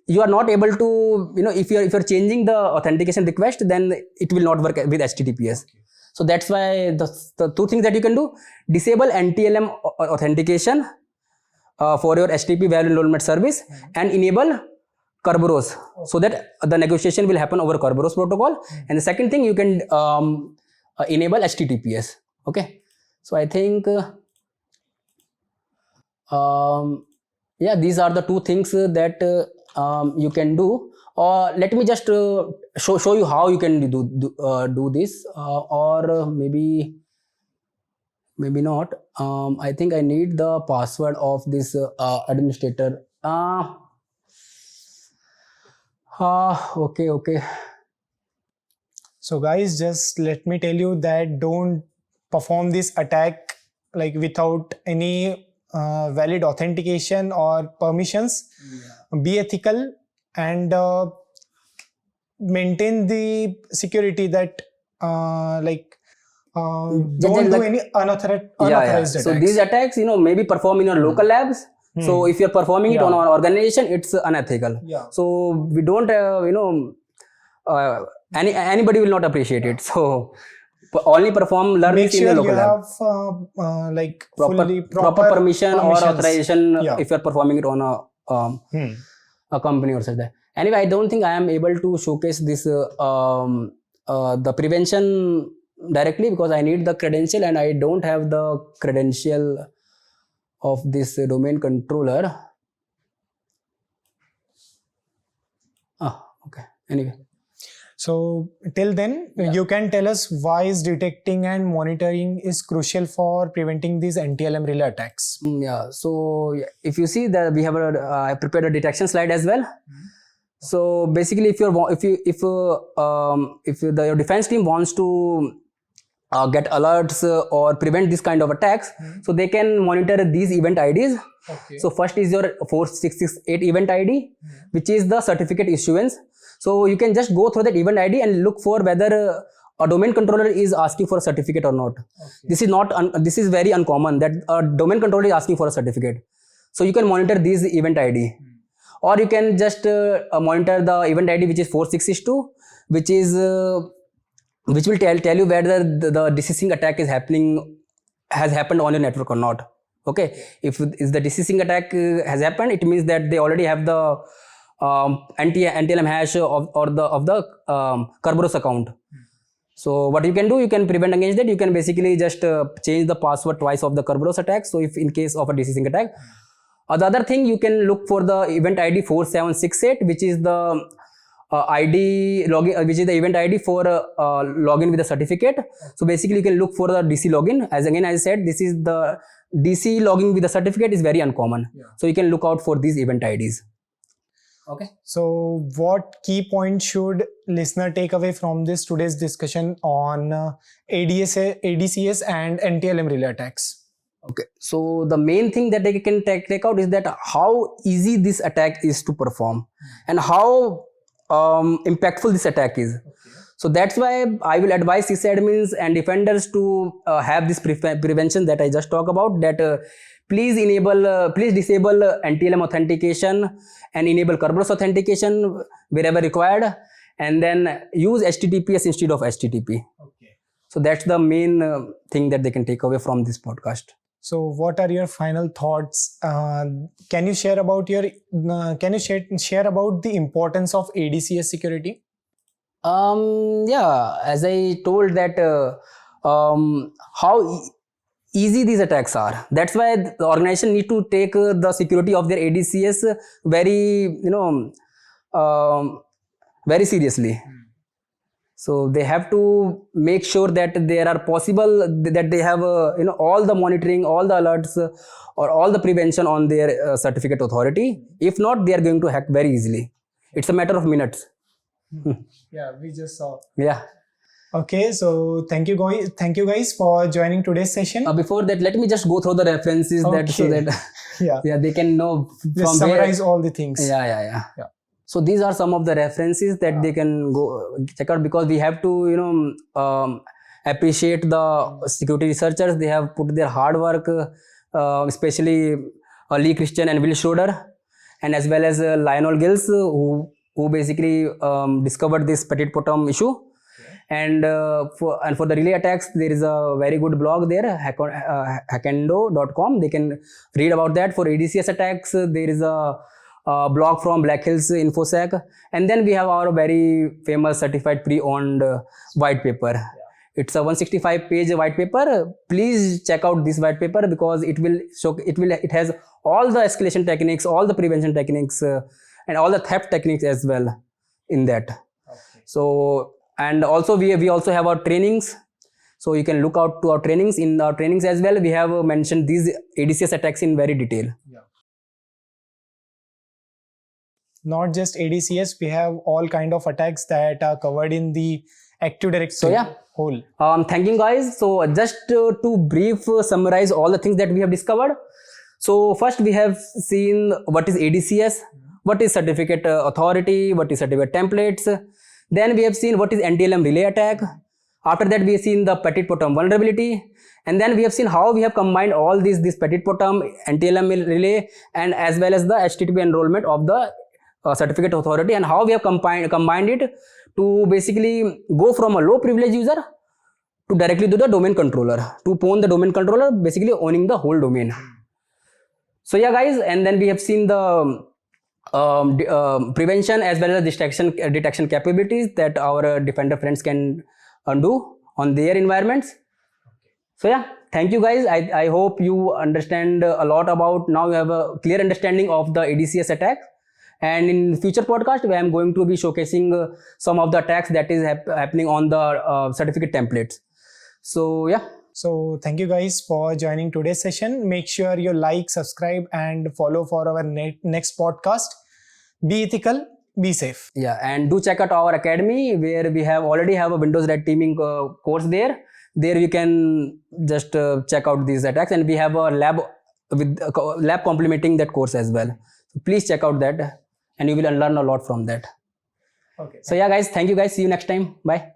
you are not able to, if you're changing the authentication request, then it will not work with HTTPS. Okay. So that's why the two things that you can do: disable NTLM authentication for your HTTP value enrollment service and enable Kerberos, so that the negotiation will happen over Kerberos protocol. And the second thing, you can enable HTTPS. Okay. So I think, yeah, these are the two things that you can do. Let me just show you how you can do this, or maybe not. I think I need the password of this administrator. Okay. So guys, just let me tell you that don't perform this attack like without any valid authentication or permissions. Be ethical and maintain the security that don't do any unauthorized attacks. So these attacks, maybe perform in your local labs. So if you're performing it on our organization, it's unethical. So we don't, anybody will not appreciate it. So only perform learnings in the local lab. Make sure proper, fully proper permission or authorization if you're performing it on a company or such that. Anyway, I don't think I am able to showcase this the prevention directly because I need the credential and I don't have the credential of this domain controller. Okay. Anyway. So till then, you can tell us why is detecting and monitoring is crucial for preventing these NTLM relay attacks. So if you see that we have I prepared a detection slide as well. So basically, if your defense team wants to get alerts or prevent this kind of attacks, so they can monitor these event IDs. Okay. So first is your 4668 event ID, which is the certificate issuance. So you can just go through that event ID and look for whether a domain controller is asking for a certificate or not. Okay. This is very uncommon that a domain controller is asking for a certificate. So you can monitor these event ID. or you can just monitor the event ID, which is 4662, which is which will tell you whether the deceasing attack has happened on your network or not. Okay, if the deceasing attack has happened, it means that they already have the NTLM hash of the Kerberos account. So what you can do, you can prevent against that. You can basically just change the password twice of the Kerberos attack. So if in case of a deceasing attack, the other thing, you can look for the event ID 4768, which is the ID login, which is the event ID for login with a certificate. So basically, you can look for the DC login. As I said, this is the DC login with a certificate is very uncommon. So you can look out for these event IDs. Okay. So what key points should listener take away from this today's discussion on ADCS and NTLM relay attacks? Okay. So the main thing that they can take out is that how easy this attack is to perform and how impactful this attack is. So that's why I will advise sysadmins and defenders to have this prevention that I just talked about, that please disable NTLM authentication and enable Kerberos authentication wherever required, and then use HTTPS instead of HTTP. Okay. So that's the main thing that they can take away from this podcast. So what are your final thoughts? Can you share about the importance of ADCS security? Yeah, as I told that how easy these attacks are. That's why the organization need to take the security of their ADCS very seriously. So they have to make sure that there are possible, that they have all the monitoring, all the alerts, or all the prevention on their certificate authority. If not, they are going to hack very easily. It's a matter of minutes. Yeah, we just saw. Yeah. Okay, so thank you guys for joining today's session. Before that, let me just go through the references Okay. so that yeah, they can know just from summarize where. all the things. Yeah. So these are some of the references that they can go check out, because we have to appreciate the security researchers. They have put their hard work, especially Lee Christian and Will Schroeder, and as well as Lionel Gills, who basically discovered this PetitPotam issue. And for the relay attacks, there is a very good blog there, hackendo.com. They can read about that. For ADCS attacks, there is a blog from Black Hills InfoSec, and then we have our very famous certified pre-owned white paper. It's a 165-page white paper. Please check out this white paper, because it has all the escalation techniques, all the prevention techniques, and all the theft techniques as well in that. Okay. So, and also we also have our trainings. So you can look out to our trainings. In our trainings as well, we have mentioned these ADCS attacks in very detail. Yeah. Not just ADCS, we have all kind of attacks that are covered in the Active Directory. So yeah, whole. Thank you guys. So just to brief summarize all the things that we have discovered. So first we have seen what is ADCS, what is certificate authority, what is certificate templates. Then we have seen what is NTLM relay attack. After that we have seen the PetitPotam vulnerability. And then we have seen how we have combined all this PetitPotam, NTLM relay, and as well as the HTTP enrollment of the certificate authority, and how we have combined it to basically go from a low privilege user to directly to the domain controller, to own the domain controller, basically owning the whole domain. So yeah guys, and then we have seen the prevention as well as detection capabilities that our defender friends can do on their environments. So yeah, thank you guys. I hope you understand a lot about, now you have a clear understanding of the ADCS attack. And in future podcast, I am going to be showcasing some of the attacks that is happening on the certificate templates. So yeah. So thank you guys for joining today's session. Make sure you like, subscribe, and follow for our next podcast. Be ethical, be safe. Yeah, and do check out our academy, where we already have a Windows Red Teaming course there. There you can just check out these attacks, and we have a lab with lab complementing that course as well. So please check out that, and you will learn a lot from that. Okay. So yeah guys, thank you guys. See you next time. Bye.